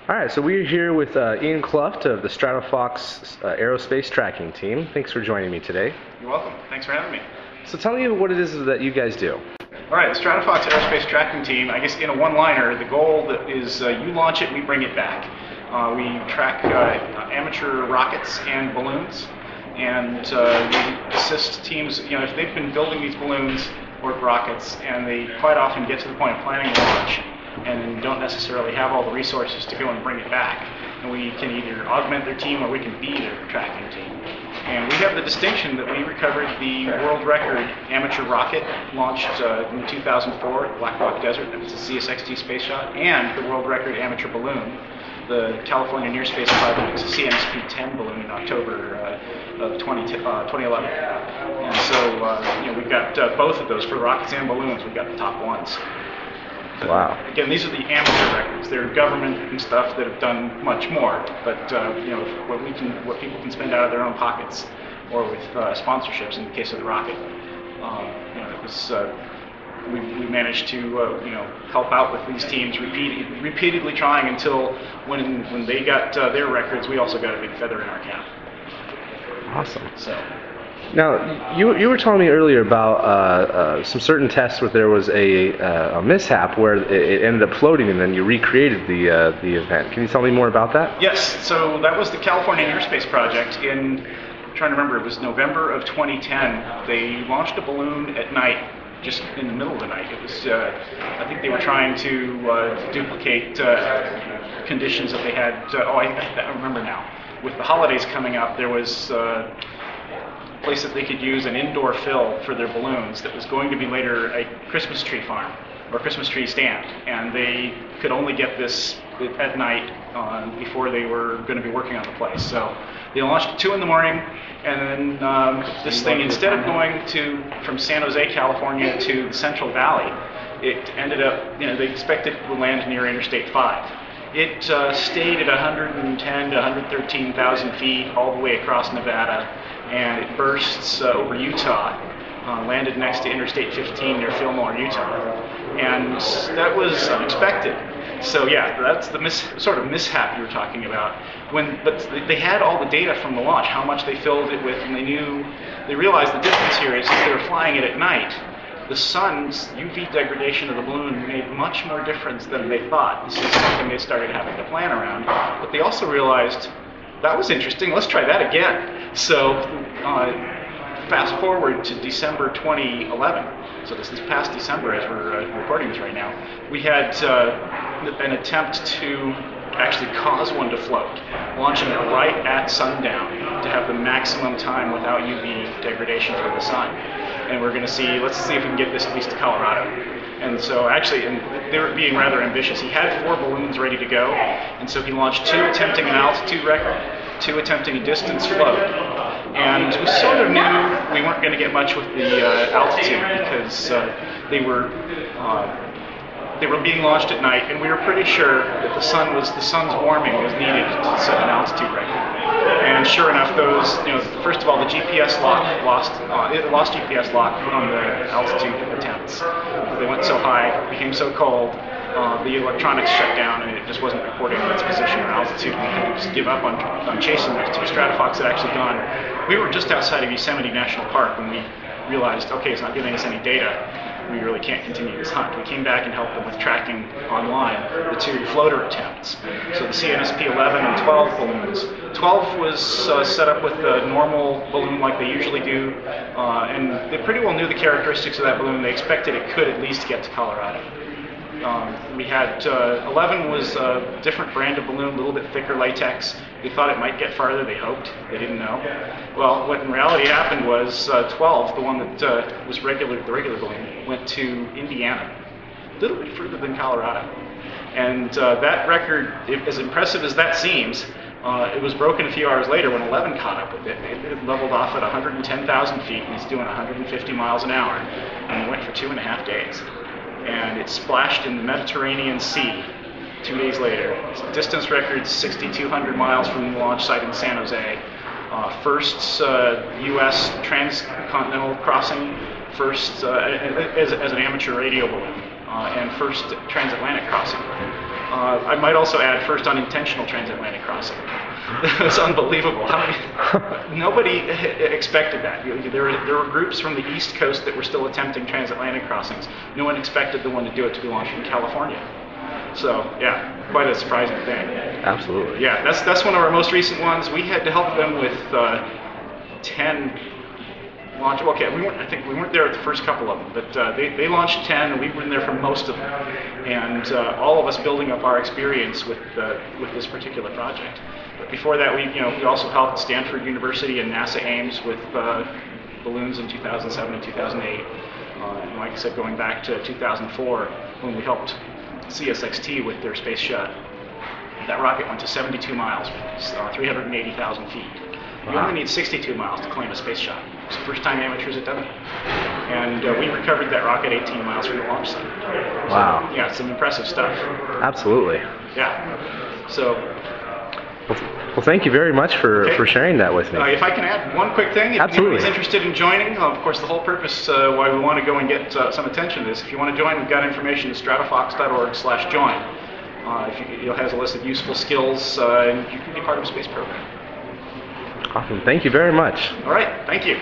All right, so we're here with Ian Kluft of the Stratofox Aerospace tracking team. Thanks for joining me today. You're welcome. Thanks for having me. So tell me what it is that you guys do. All right, the Stratofox Aerospace tracking team, I guess in a one-liner, the goal is you launch it, we bring it back. We track amateur rockets and balloons, and we assist teams, if they've been building these balloons or rockets, and they quite often get to the point of planning the launch, and don't necessarily have all the resources to go and bring it back. And we can either augment their team or we can be their tracking team. And we have the distinction that we recovered the world record amateur rocket launched in 2004 at Black Rock Desert. That was the CSX-2 space shot, and the world record amateur balloon, the California Near Space Project's CNSP-10 balloon in October of 2011. And so we've got both of those for rockets and balloons. We've got the top ones. Wow. Again, these are the amateur records. They're government and stuff that have done much more. But what people can spend out of their own pockets, or with sponsorships in the case of the rocket, it was we managed to help out with these teams repeatedly trying until when they got their records, we also got a big feather in our cap. Awesome. So. Now, you were telling me earlier about some certain tests where there was a mishap where it ended up floating, and then you recreated the event. Can you tell me more about that? Yes. So that was the California Near Space Project. I'm trying to remember, it was November of 2010. They launched a balloon at night, just in the middle of the night. It was, I think they were trying to duplicate conditions that they had. I remember now. With the holidays coming up, there was place that they could use an indoor fill for their balloons that was going to be later a Christmas tree farm or Christmas tree stand, and they could only get this at night before they were going to be working on the place. So they launched at 2 in the morning, and then this thing, instead of going from San Jose, California to the Central Valley, it ended up, they expected it would land near Interstate 5. It stayed at 110 to 113,000 feet all the way across Nevada, and it bursts over Utah, landed next to Interstate 15 near Fillmore, Utah. And that was unexpected. So yeah, that's the sort of mishap you were talking about. But they had all the data from the launch, how much they filled it with, and they realized the difference here is if they were flying it at night, the sun's UV degradation of the balloon made much more difference than they thought. This is something they started having to plan around. But they also realized, that was interesting, let's try that again. So fast forward to December 2011. So this is past December as we're recording this right now. We had an attempt to actually cause one to float, launching it right at sundown to have the maximum time without UV degradation from the sun. And we're going to let's see if we can get this at least to Colorado. And so actually, they were being rather ambitious. He had 4 balloons ready to go, and so he launched 2 attempting an altitude record, 2 attempting a distance float. And we sort of knew we weren't going to get much with the altitude because they were being launched at night, and we were pretty sure that the sun's warming was needed to set an altitude record. And sure enough, those, first of all, the GPS lock lost GPS lock on the altitude attempts. They went so high, became so cold, the electronics shut down, and it just wasn't recording its position or altitude. We had to just give up on chasing those 2. Stratofox had actually gone. We were just outside of Yosemite National Park when we realized, okay, it's not giving us any data. We really can't continue this hunt. We came back and helped them with tracking online the 2 floater attempts. So the CNSP-11 and 12 balloons. 12 was set up with a normal balloon like they usually do, and they pretty well knew the characteristics of that balloon. They expected it could at least get to Colorado. We had 11 was a different brand of balloon, a little bit thicker latex. They thought it might get farther, they hoped. They didn't know. Well, what in reality happened was 12, the one that was the regular balloon, went to Indiana, a little bit further than Colorado. And that record, as impressive as that seems, it was broken a few hours later when 11 caught up with it. It leveled off at 110,000 feet, and it's doing 150 miles an hour, and it went for 2.5 days. And it splashed in the Mediterranean Sea 2 days later. Distance record 6,200 miles from the launch site in San Jose. First U.S. transcontinental crossing, first as an amateur radio balloon, and first transatlantic crossing. I might also add first unintentional transatlantic crossing. It's unbelievable. Nobody expected that. There were groups from the East Coast that were still attempting transatlantic crossings. No one expected the one to do it to be launched in California. So yeah, quite a surprising thing. Absolutely. Yeah, that's one of our most recent ones. We had to help them with 10 launch. Okay, I think we weren't there at the first couple of them, but they launched 10, and we were in there for most of them. And all of us building up our experience with this particular project. But before that, we also helped Stanford University and NASA Ames with balloons in 2007 and 2008. And like I said, going back to 2004 when we helped CSXT with their space shuttle. That rocket went to 72 miles, 380,000 feet. You only need 62 miles to claim a space shuttle. It's the first time amateurs have done it. And we recovered that rocket 18 miles from the launch site. Wow. So, yeah, some impressive stuff. Absolutely. Yeah. So. Well, thank you very much for sharing that with me. If I can add one quick thing, if anybody's interested in joining, of course the whole purpose why we want to go and get some attention to this, if you want to join, we've got information at stratofox.org/join. It has a list of useful skills, and you can be part of a space program. Awesome. Thank you very much. All right. Thank you.